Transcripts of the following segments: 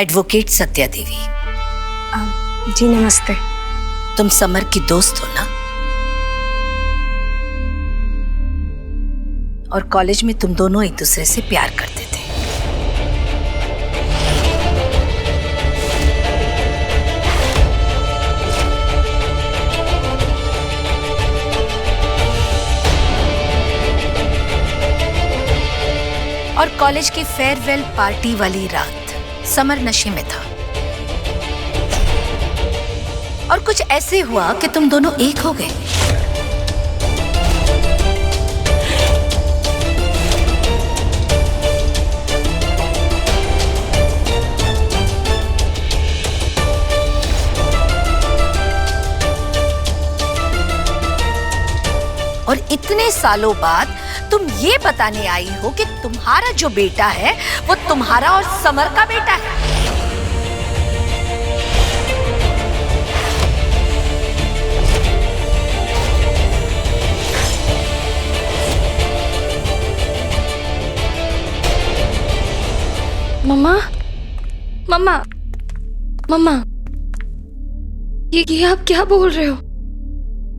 Advocate Satya देवी। जी नमस्ते। तुम summer की दोस्त हो ना? और कॉलेज में तुम दोनों एक दूसरे से प्यार करते थे। और कॉलेज की फेयरवेल पार्टी वाली रात समर नशे में था और कुछ ऐसे हुआ कि तुम दोनों एक हो गए। और इतने सालों बाद तुम ये बताने आई हो कि तुम्हारा जो बेटा है वो तुम्हारा और समर का बेटा है। मम्मा, मम्मा, मम्मा, ये आप क्या बोल रहे हो?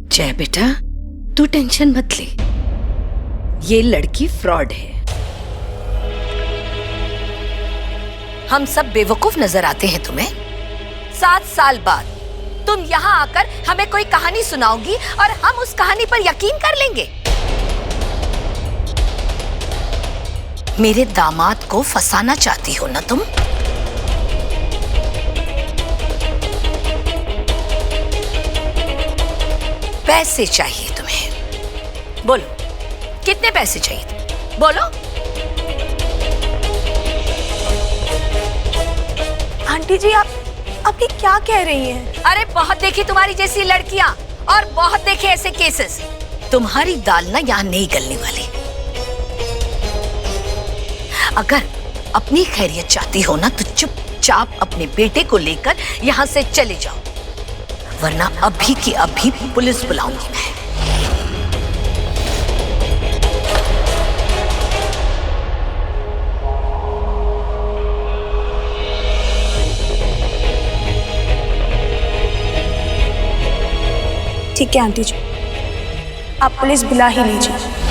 जय बेटा, तू टेंशन मत ले। ये लड़की फ्रॉड है। हम सब बेवकूफ नजर आते हैं तुम्हें? 7 साल बाद तुम यहाँ आकर हमें कोई कहानी सुनाओगी और हम उस कहानी पर यकीन कर लेंगे। मेरे दामाद को फंसाना चाहती हो ना तुम? पैसे चाहिए तुम्हें, बोलो कितने पैसे चाहिए तुम्हें? बोलो। आंटी जी, आप ये क्या कह रही हैं? अरे बहुत देखी तुम्हारी जैसी लड़कियां और बहुत देखे ऐसे केसेस। तुम्हारी दाल ना यहाँ नहीं गलने वाली। अगर अपनी खैरियत चाहती हो ना तो चुपचाप अपने बेटे को लेकर यहाँ से चले जाओ, वरना अभी की अभी पुलिस बुलाऊंगी मैं। ठीक है आंटी जी, आप पुलिस बुला ही लीजिए।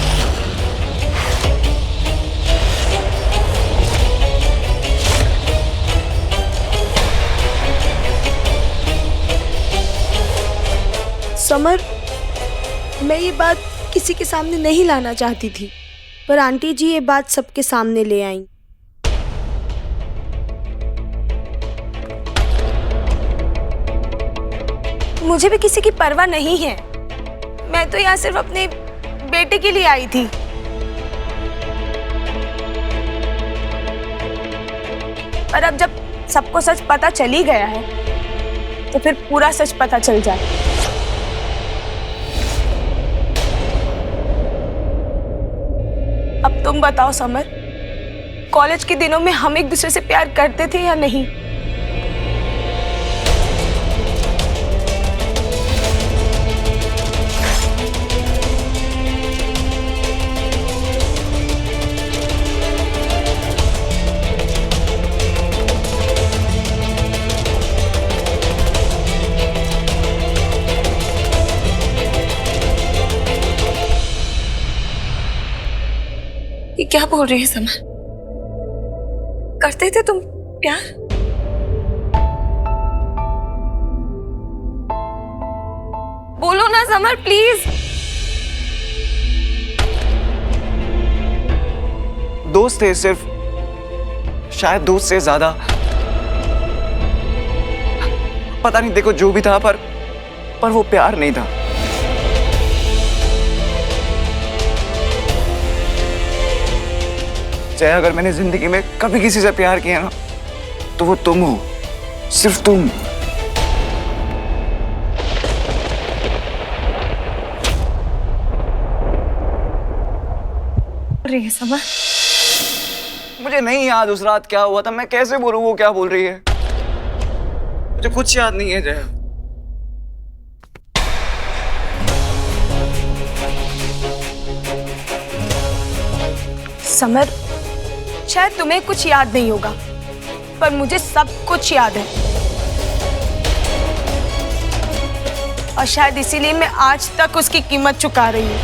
समर, मैं ये बात किसी के सामने नहीं लाना चाहती थी, पर आंटी जी ये बात सबके सामने ले आई। मुझे भी किसी की परवाह नहीं है। मैं तो यहाँ सिर्फ अपने बेटे के लिए आई थी। पर अब जब सबको सच पता चल ही गया है तो फिर पूरा सच पता चल जाए। अब तुम बताओ समर, कॉलेज के दिनों में हम एक दूसरे से प्यार करते थे या नहीं? ये क्या बोल रही है समर? करते थे तुम प्यार? बोलो ना समर, प्लीज। दोस्त थे सिर्फ, शायद दोस्त से ज्यादा। पता नहीं, देखो जो भी था, पर वो प्यार नहीं था। चाहे अगर मैंने जिंदगी में कभी किसी से प्यार किया ना, तो वो तुम हो, सिर्फ तुम। रही है समर? मुझे नहीं याद उस रात क्या हुआ था। मैं कैसे बोलूं वो क्या बोल रही है? मुझे कुछ याद नहीं है जया। समर, शायद तुम्हें कुछ याद नहीं होगा, पर मुझे सब कुछ याद है। और शायद इसीलिए मैं आज तक उसकी कीमत चुका रही हूँ।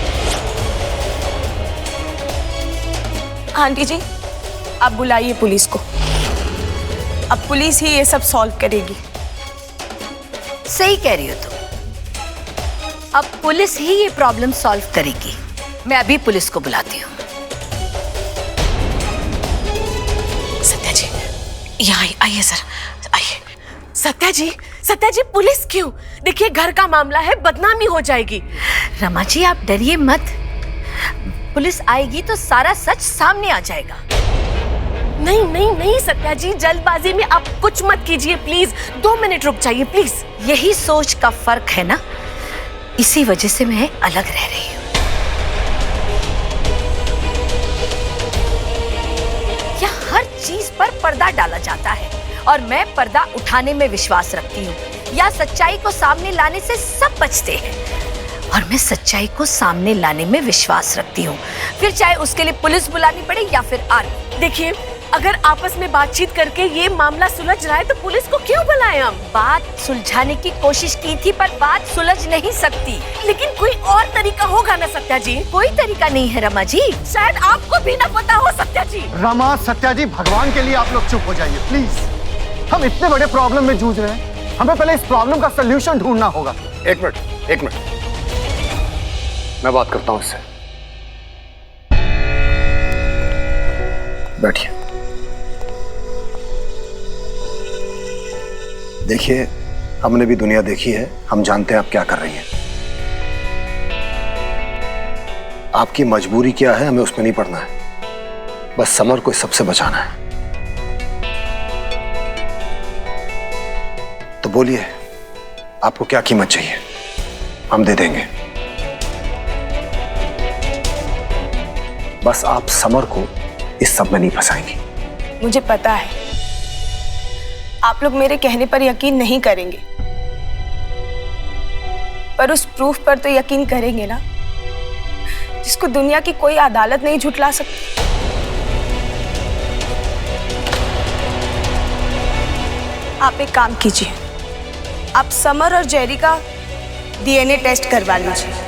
आंटी जी, आप बुलाइए पुलिस को। अब पुलिस ही ये सब सॉल्व करेगी। सही कह रही हो तुम। अब पुलिस ही ये प्रॉब्लम सॉल्व करेगी। मैं अभी पुलिस को बुलाती हूँ। सत्या जी, यहाँ आइए सर, आइए। सत्या जी पुलिस क्यों? देखिए घर का मामला है, बदनामी हो जाएगी। रमा जी आप डरिए मत, पुलिस आएगी तो सारा सच सामने आ जाएगा। नहीं सत्या जी, जल्दबाजी में आप कुछ मत कीजिए प्लीज। 2 मिनट रुक जाइए प्लीज। यही सोच का फर्क है ना, इसी वजह से मैं अलग रह रही हूँ। यहाँ हर चीज पर पर्दा डाला जाता है और मैं पर्दा उठाने में विश्वास रखती हूँ। या सच्चाई को सामने लाने से सब बचते हैं और मैं सच्चाई को सामने लाने में विश्वास रखती हूँ, फिर चाहे उसके लिए पुलिस बुलानी पड़े या फिर आर्मी। देखिए, अगर आपस में बातचीत करके ये मामला सुलझ रहा है तो पुलिस को क्यों बुलाएं हम? बात सुलझाने की कोशिश की थी पर बात सुलझ नहीं सकती। लेकिन कोई और तरीका होगा ना सत्या जी? कोई तरीका नहीं है रमा जी। शायद आपको भी ना पता हो सत्या जी। रमा, सत्या जी, भगवान के लिए आप लोग चुप हो जाइए प्लीज। हम इतने बड़े प्रॉब्लम में जूझ रहे हैं, हमें पहले इस प्रॉब्लम का सलूशन ढूंढना होगा। एक मिनट मैं बात करता हूं इससे। बैठिए। देखिए, हमने भी दुनिया देखी है, हम जानते हैं आप क्या कर रही हैं। आपकी मजबूरी क्या है हमें उसमें नहीं पड़ना है, बस समर को इस सबसे बचाना है। तो बोलिए, आपको क्या कीमत चाहिए, हम दे देंगे। बस आप समर को इस सब में नहीं फंसाएंगी। मुझे पता है आप लोग मेरे कहने पर यकीन नहीं करेंगे, पर उस प्रूफ पर तो यकीन करेंगे ना, जिसको दुनिया की कोई अदालत नहीं झुठला सकती। आप एक काम कीजिए, आप समर और जेरी का डीएनए टेस्ट करवा लीजिए।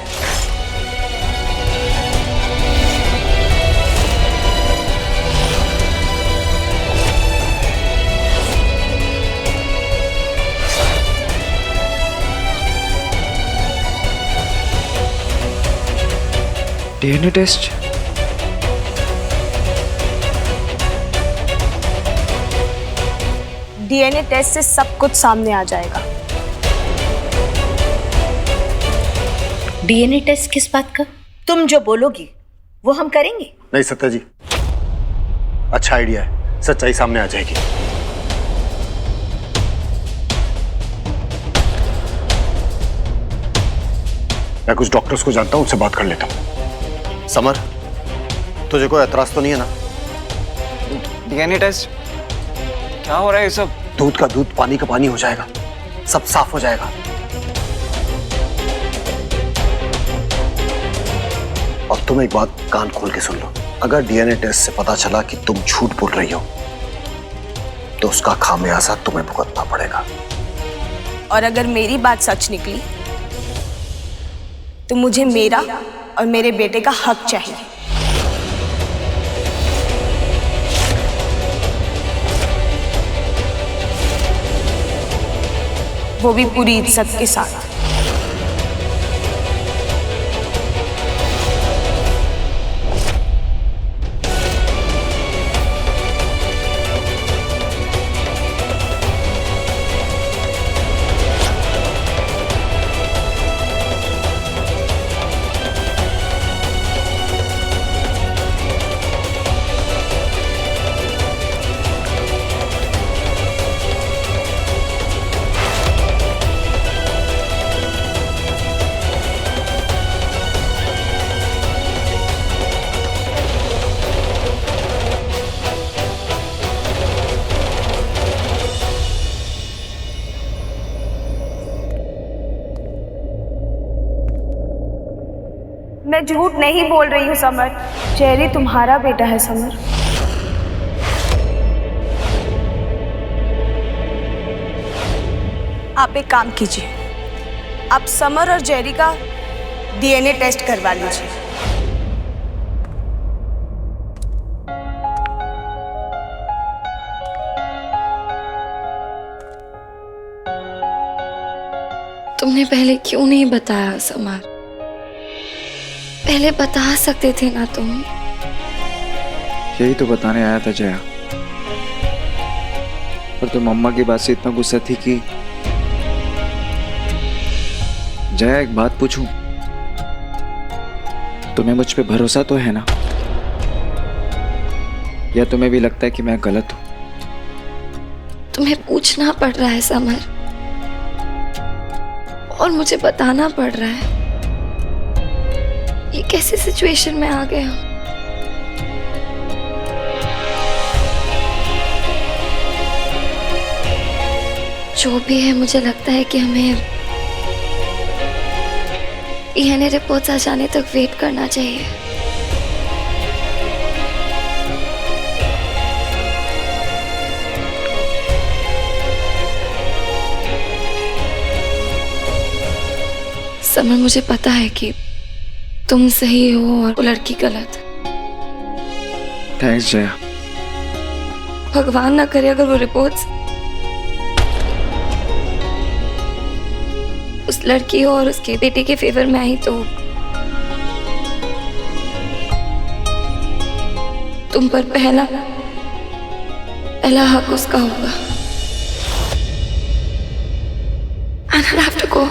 DNA test? डीएनए टेस्ट से सब कुछ सामने आ जाएगा। डीएनए टेस्ट किस बात का? तुम जो बोलोगी वो हम करेंगे। नहीं सत्या जी, अच्छा आइडिया है, सच्चाई सामने आ जाएगी। मैं कुछ डॉक्टर्स को जानता हूं, उनसे बात कर लेता हूं। समर, तुझे कोई एतराज तो नहीं है ना? DNA test? क्या हो रहा है ये सब? दूध का दूध, पानी का पानी हो जाएगा, सब साफ हो जाएगा। और तुम एक बात कान खोल के सुन लो, अगर डीएनए टेस्ट से पता चला कि तुम झूठ बोल रही हो तो उसका खामियाजा तुम्हें भुगतना पड़ेगा। और अगर मेरी बात सच निकली तो मुझे मेरा और मेरे बेटे का हक चाहिए। वो भी पूरी इज्जत के साथ। मैं झूठ नहीं बोल रही हूँ समर, जेरी तुम्हारा बेटा है समर। आप एक काम कीजिए, आप समर और जेरी का डीएनए टेस्ट करवा लीजिए। तुमने पहले क्यों नहीं बताया समर? पहले बता सकते थे ना तुम। यही तो बताने आया था जया, पर तुम अम्मा की बात से इतना गुस्सा थी कि जया एक बात पूछूं, तुम्हें मुझ पे भरोसा तो है ना, या तुम्हें भी लगता है कि मैं गलत हूं? तुम्हें पूछना पड़ रहा है समर, और मुझे बताना पड़ रहा है। ये कैसी सिचुएशन में आ गए हम? जो भी है, मुझे लगता है कि हमें डीएनए रिपोर्ट्स आ जाने तक वेट करना चाहिए। समर, मुझे पता है कि तुम सही हो और वो लड़की गलत। थैंक्स जया। भगवान ना करे अगर वो रिपोर्ट्स उस लड़की और उसके बेटे के फेवर में आई तो तुम पर पहला हक उसका होगा। And I'll have to go.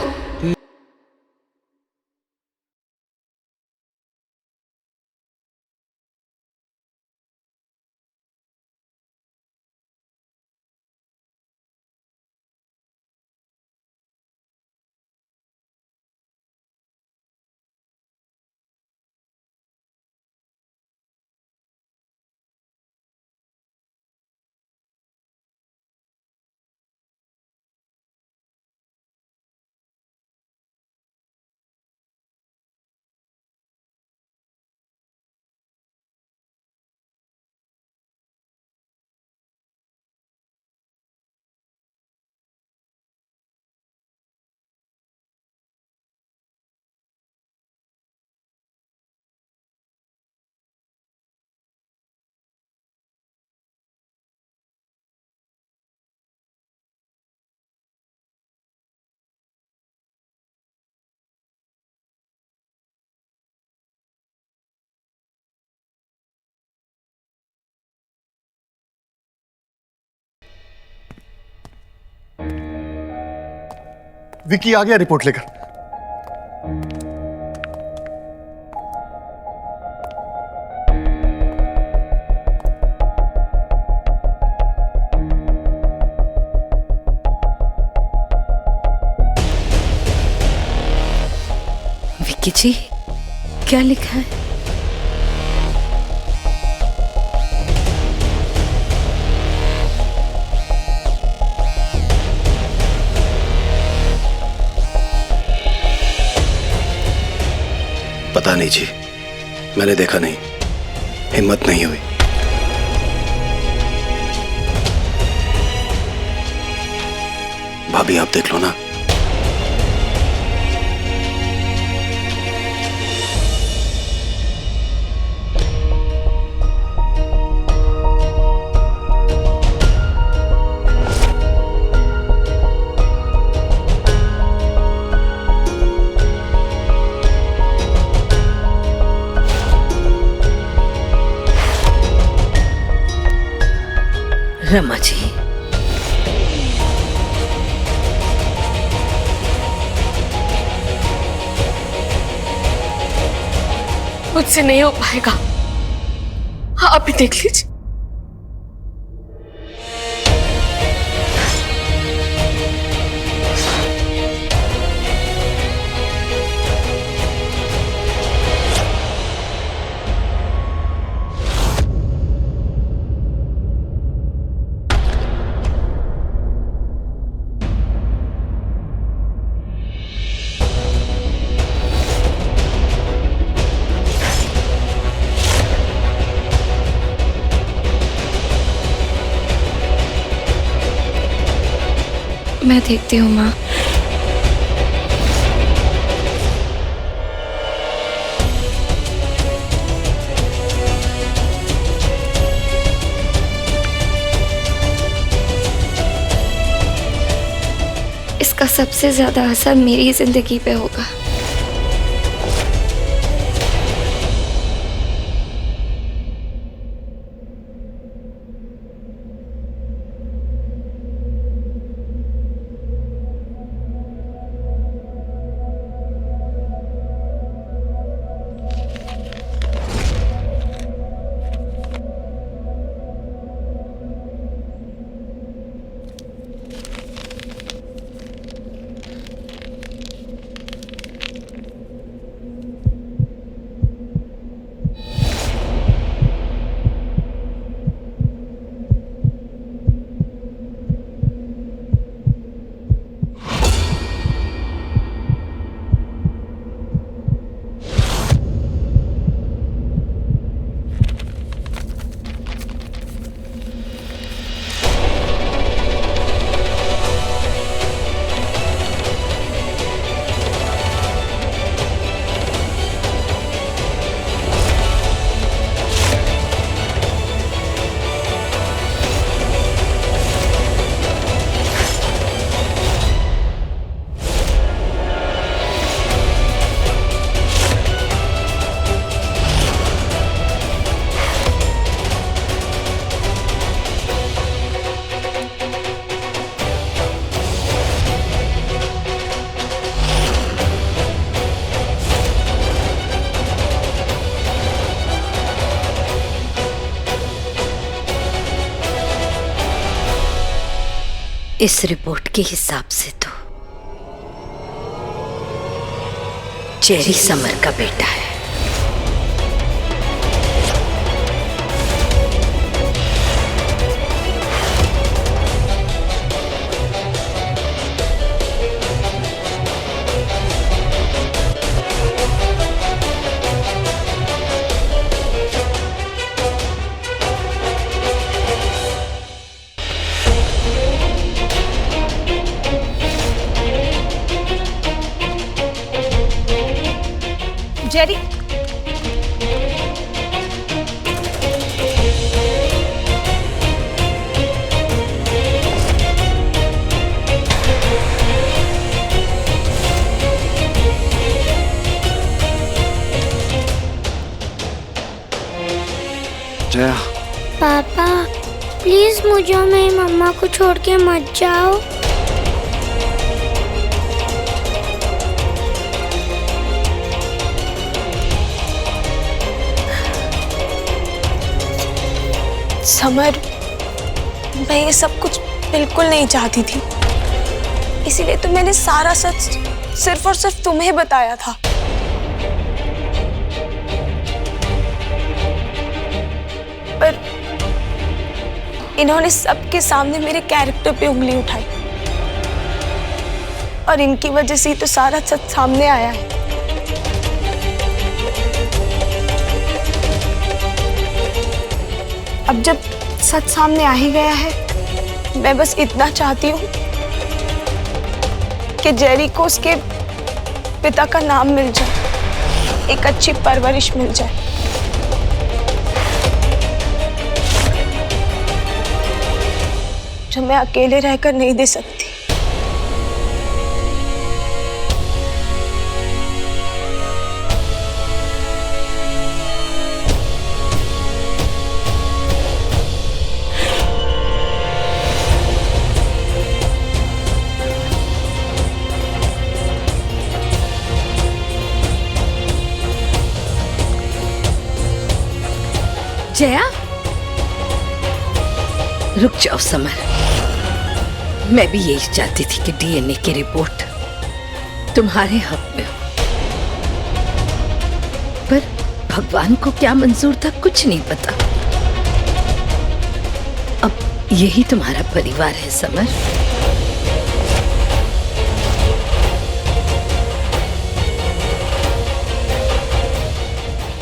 Vicky आ गया रिपोर्ट लेकर। विकी जी, क्या लिखा है? पता नहीं जी, मैंने देखा नहीं, हिम्मत नहीं हुई। भाभी आप देख लो ना। रमा जी, मुझसे नहीं हो पाएगा, आप भी देख लीजिए। मैं देखती हूँ माँ। इसका सबसे ज्यादा असर मेरी जिंदगी पे होगा। इस रिपोर्ट के हिसाब से तो जेरी समर का बेटा है। जेरी, जया, पापा प्लीज मुझे और मेरी मम्मा को छोड़ के मत जाओ। समर, मैं ये सब कुछ बिल्कुल नहीं चाहती थी, इसीलिए तो मैंने सारा सच सिर्फ और सिर्फ तुम्हें बताया था। पर इन्होंने सबके सामने मेरे कैरेक्टर पे उंगली उठाई और इनकी वजह से ही तो सारा सच सामने आया है। अब जब सच सामने आ ही गया है, मैं बस इतना चाहती हूँ कि जेरी को उसके पिता का नाम मिल जाए, एक अच्छी परवरिश मिल जाए। जो मैं अकेले रहकर नहीं दे सकती। जया, रुक जाओ समर। मैं भी यही चाहती थी कि डीएनए की रिपोर्ट तुम्हारे हक में हो, पर भगवान को क्या मंजूर था कुछ नहीं पता। अब यही तुम्हारा परिवार है समर।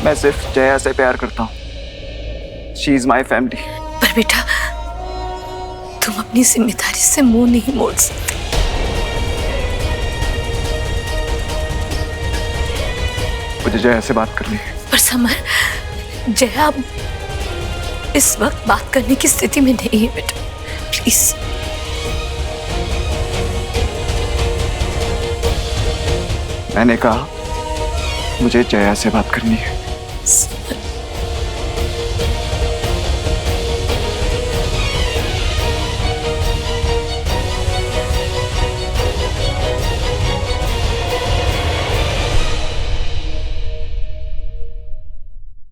मैं सिर्फ जया से प्यार करता हूँ। She is my family. पर बेटा, तुम अपनी जिम्मेदारी से मुंह नहीं मोड़ सकते। मुझे जया से बात करनी है। पर समर, जया अब इस वक्त बात करने की स्थिति में नहीं है बेटा, प्लीज। मैंने कहा मुझे जया से बात करनी है।